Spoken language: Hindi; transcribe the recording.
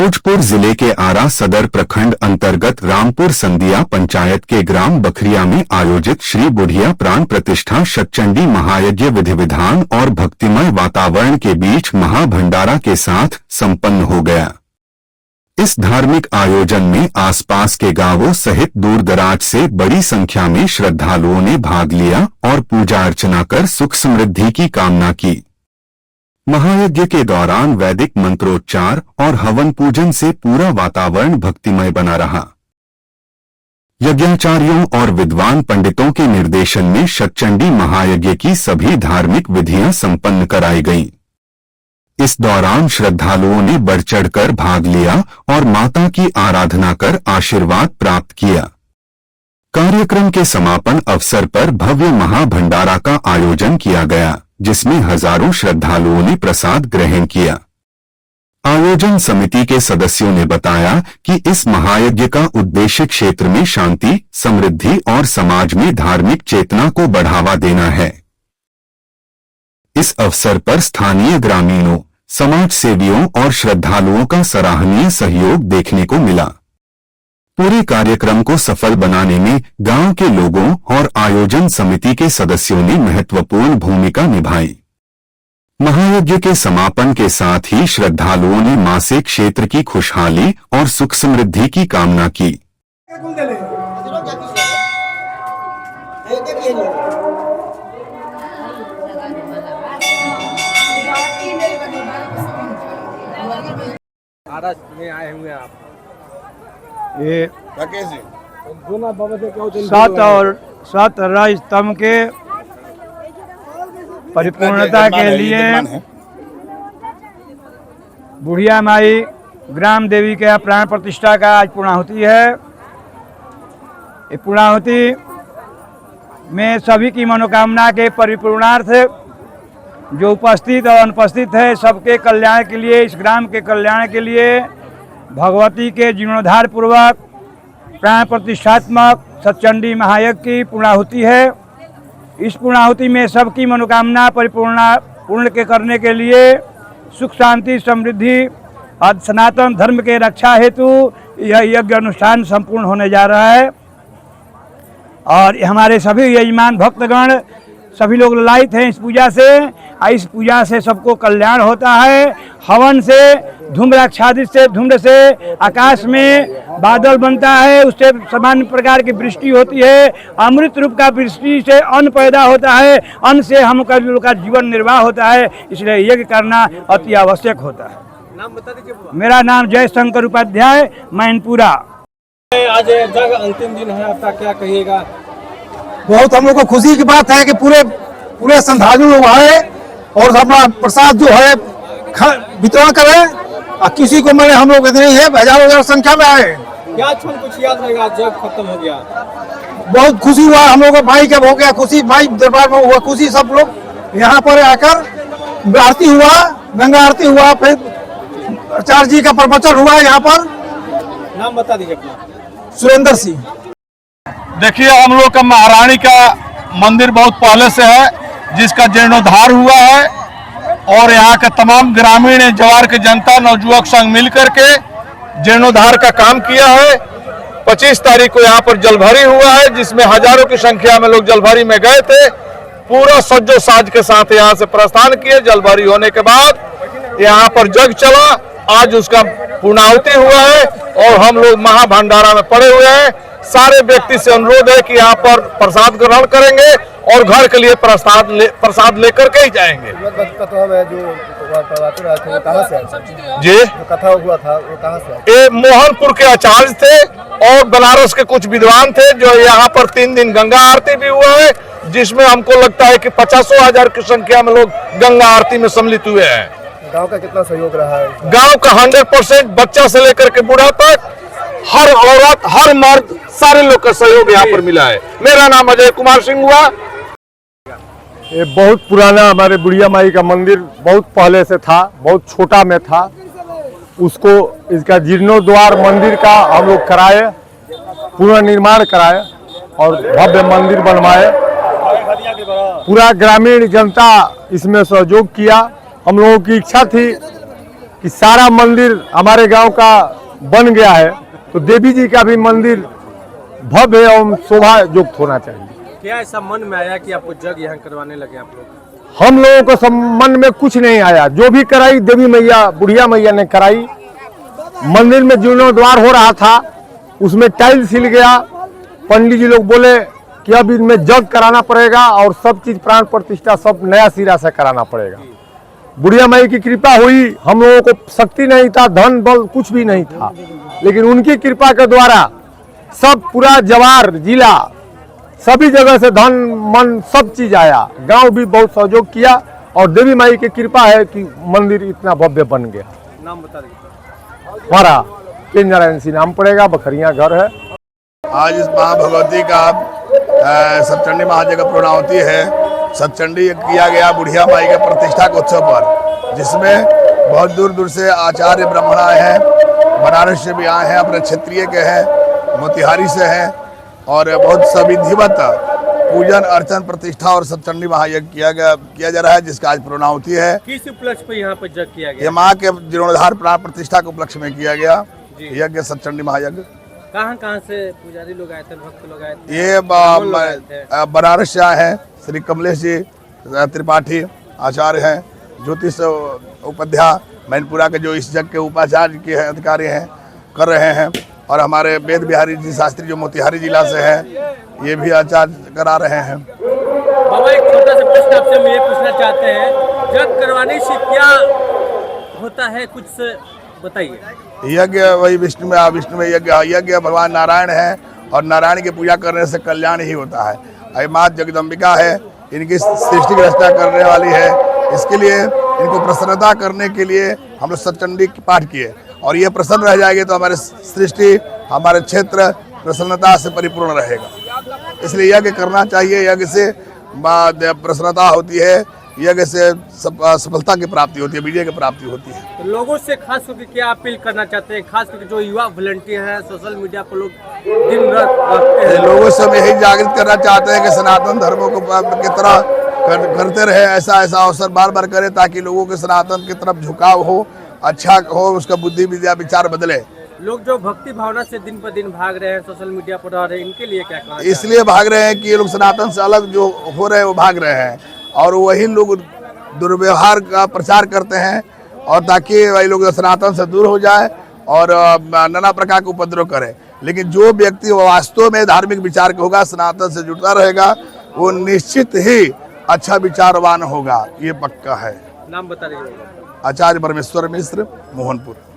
भोजपुर जिले के आरा सदर प्रखंड अंतर्गत रामपुर संदिया पंचायत के ग्राम बखरिया में आयोजित श्री बुढ़िया प्राण प्रतिष्ठा शतचंडी महायज्ञ विधि विधान और भक्तिमय वातावरण के बीच महाभंडारा के साथ संपन्न हो गया। इस धार्मिक आयोजन में आसपास के गांवों सहित दूर दराज से बड़ी संख्या में श्रद्धालुओं ने भाग लिया और पूजा अर्चना कर सुख समृद्धि की कामना की। महायज्ञ के दौरान वैदिक मंत्रोच्चार और हवन पूजन से पूरा वातावरण भक्तिमय बना रहा। यज्ञाचार्यों और विद्वान पंडितों के निर्देशन में शतचंडी महायज्ञ की सभी धार्मिक विधियां संपन्न कराई गईं। इस दौरान श्रद्धालुओं ने बढ़ चढ़कर भाग लिया और माता की आराधना कर आशीर्वाद प्राप्त किया। कार्यक्रम के समापन अवसर पर भव्य महाभंडारा का आयोजन किया गया, जिसमें हजारों श्रद्धालुओं ने प्रसाद ग्रहण किया। आयोजन समिति के सदस्यों ने बताया कि इस महायज्ञ का उद्देश्य क्षेत्र में शांति, समृद्धि और समाज में धार्मिक चेतना को बढ़ावा देना है। इस अवसर पर स्थानीय ग्रामीणों, समाज सेवियों और श्रद्धालुओं का सराहनीय सहयोग देखने को मिला। पूरे कार्यक्रम को सफल बनाने में गांव के लोगों और आयोजन समिति के सदस्यों ने महत्वपूर्ण भूमिका निभाई। महायज्ञ के समापन के साथ ही श्रद्धालुओं ने मां से क्षेत्र की खुशहाली और सुख समृद्धि की कामना की। आरा में आए हुए आप ये सात राज स्तंभ के परिपूर्णता के लिए बुढ़िया माई ग्राम देवी के प्राण प्रतिष्ठा का आज पूर्णाहुति है। ये पूर्णाहुति में सभी की मनोकामना के परिपूर्णार्थ जो उपस्थित और अनुपस्थित है सबके कल्याण के लिए, इस ग्राम के कल्याण के लिए भगवती के जीर्णोद्धार पूर्वक प्राण प्रतिष्ठात्मक शतचंडी महायज्ञ की पूर्णाहुति है। इस पूर्णाहुति में सबकी मनोकामना पूर्ण के करने के लिए सुख शांति समृद्धि और सनातन धर्म के रक्षा हेतु यह यज्ञ अनुष्ठान संपूर्ण होने जा रहा है। और हमारे सभी यजमान भक्तगण सभी लोग ललायित हैं इस पूजा से। इस पूजा से सबको कल्याण होता है। हवन से धूम्राच्छादित से धुंध से आकाश में बादल बनता है, उससे समान प्रकार की वृष्टि होती है। अमृत रूप का वृष्टि से अन्न पैदा होता है, अन्न से हम लोग का जीवन निर्वाह होता है। इसलिए यज्ञ करना अति आवश्यक होता है। नाम बता दीजिए। मेरा नाम जयशंकर उपाध्याय, मैनपुरा। आज जग अंतिम दिन है आपका, क्या कहिएगा? बहुत हम लोग को खुशी की बात है कि पूरे श्रद्धालु लोग आए और अपना प्रसाद जो है वितरण करें। और किसी को मैंने हम लोग इतने ही है, हजारों संख्या में आए। क्या क्षण कुछ याद रहेगा जब खत्म हो गया? बहुत खुशी हुआ हम लोग को, भाई का हो गया खुशी, भाई दरबार में हुआ खुशी। सब लोग यहाँ पर आकर आरती हुआ, गंगा आरती हुआ, फिर आचार्य जी का प्रवचन हुआ यहाँ पर। नाम बता दीजिए अपना। सुरेंद्र सिंह। देखिए, हम लोग का महारानी का मंदिर बहुत पहले से है, जिसका जीर्णोद्धार हुआ है और यहाँ के तमाम ग्रामीण जवार के जनता नवयुवक संघ मिलकर के जीर्णोद्धार का काम किया है। 25 तारीख को यहाँ पर जलभरी हुआ है, जिसमें हजारों की संख्या में लोग जलभरी में गए थे। पूरा सज्जो साज के साथ यहाँ से प्रस्थान किए। जलभरी होने के बाद यहाँ पर जग चला, आज उसका पूर्णाहुति हुआ है और हम लोग महाभंडारा में पड़े हुए हैं। सारे व्यक्ति से अनुरोध है कि यहाँ पर प्रसाद ग्रहण करेंगे और घर के लिए प्रसाद लेकर के ही जाएंगे। कथा में जो कहाँ से जी कथा हुआ था वो कहाँ से? ये मोहनपुर के आचार्य थे और बनारस के कुछ विद्वान थे, जो यहाँ पर 3 दिन गंगा आरती भी हुआ है, जिसमें हमको लगता है कि 50,000 की संख्या में लोग गंगा आरती में सम्मिलित हुए हैं। गांव का कितना सहयोग रहा है? गांव का 100% बच्चा से लेकर के बूढ़ा तक, हर औरत हर मर्द सारे लोग का सहयोग यहाँ पर मिला है। मेरा नाम अजय कुमार सिंह हुआ। ये बहुत पुराना हमारे बुढ़िया माई का मंदिर बहुत पहले से था, बहुत छोटा में था। उसको इसका जीर्णोद्वार मंदिर का हम लोग कराए, पुनर्निर्माण कराए और भव्य मंदिर बनवाए। पूरा ग्रामीण जनता इसमें सहयोग किया। हम लोगों की इच्छा थी कि सारा मंदिर हमारे गांव का बन गया है, तो देवी जी का भी मंदिर भव्य एवं शोभा युक्त होना चाहिए। क्या ऐसा मन में आया कि आपको जग यहाँ करवाने लगे आप लोग? हम लोगों को सब मन में कुछ नहीं आया, जो भी कराई देवी मैया बुढ़िया मैया ने कराई। मंदिर में जीर्णोद्वार हो रहा था, उसमें टाइल्स हिल गया। पंडित जी लोग बोले कि अब इनमें जग कराना पड़ेगा और सब चीज प्राण प्रतिष्ठा सब नया सिरा से कराना पड़ेगा। बुढ़िया माई की कृपा हुई, हम लोगों को शक्ति नहीं था, धन बल कुछ भी नहीं था, लेकिन उनकी कृपा के द्वारा सब पूरा जवार जिला सभी जगह से धन मन सब चीज आया। गांव भी बहुत सहयोग किया और देवी माई की कृपा है कि मंदिर इतना भव्य बन गया। नाम बता दीजिए। हमारा के नारायण सिंह नाम पड़ेगा, बखरिया घर है। आज इस महा भगवती का सतचंडी महायज्ञ का पूर्णाहुति है। सतचंडी किया गया बुढ़िया माई के प्रतिष्ठा के उत्सव पर, जिसमें बहुत दूर दूर से आचार्य ब्राह्मण आए हैं, बनारस से भी आए हैं, अपने क्षेत्रीय के हैं, मोतिहारी से हैं, और बहुत सविधिवत पूजन अर्चन प्रतिष्ठा और सतचंडी महायज्ञ किया जा रहा है, जिसका आज पूर्णाहुति है। किस उपलक्ष्य पे यहाँ पे जग किया गया? ये माँ के जीर्णोद्धार प्राण प्रतिष्ठा के उपलक्ष्य में किया गया यज्ञ सतचंडी महायज्ञ। कहाँ से पुजारी लोग आए थे, भक्त लोग आए थे? ये बनारस से आए हैं, श्री कमलेश जी त्रिपाठी आचार्य हैं, ज्योतिष उपाध्याय मैनपुरा के जो इस जग के उपाचार्य के अधिकारी हैं, कर रहे हैं, और हमारे वेद बिहारी जी शास्त्री जो मोतिहारी जिला से हैं, ये भी आचार्य करा रहे हैं। बाबा एक छोटा सा प्रश्न आपसे हम ये पूछना चाहते हैं, जग करवाने से क्या होता है, कुछ बताइए। यज्ञ वही विष्णु में यज्ञ भगवान नारायण है, और नारायण की पूजा करने से कल्याण ही होता है। अय माँ जगदम्बिका है, इनकी सृष्टि की रचना करने वाली है, इसके लिए इनको प्रसन्नता करने के लिए हम लोग सतचंडी पाठ किए, और ये प्रसन्न रह जाएगी तो हमारे सृष्टि हमारे क्षेत्र प्रसन्नता से परिपूर्ण रहेगा। इसलिए यज्ञ करना चाहिए, यज्ञ से प्रसन्नता होती है, यज्ञ से सफलता की प्राप्ति होती है, विजय की प्राप्ति होती है। तो लोगों से खास करके क्या अपील करना चाहते हैं, खास करके जो युवा वॉलंटियर हैं, सोशल मीडिया पर लोग दिन रात रखते हैं? लोगों से हम यही जागृत करना चाहते हैं कि सनातन धर्मों को की तरह करते रहे, ऐसा अवसर बार बार करें, ताकि लोगों के सनातन की तरफ झुकाव हो, अच्छा हो, उसका बुद्धि विद्या विचार बदले। लोग जो भक्ति भावना से दिन पर दिन भाग रहे हैं, सोशल मीडिया पर रह रहे हैं, इनके लिए क्या कहना? इसलिए भाग रहे हैं कि ये लोग सनातन से अलग जो हो रहे हैं वो भाग रहे हैं, और वही लोग दुर्व्यवहार का प्रचार करते हैं, और ताकि वही लोग सनातन से दूर हो जाए और नाना प्रकार के उपद्रव करें। लेकिन जो व्यक्ति वास्तव में धार्मिक विचार का होगा, सनातन से जुड़ता रहेगा, वो निश्चित ही अच्छा विचारवान होगा, ये पक्का है। नाम बता दीजिए। आचार्य परमेश्वर मिश्र, मोहनपुर।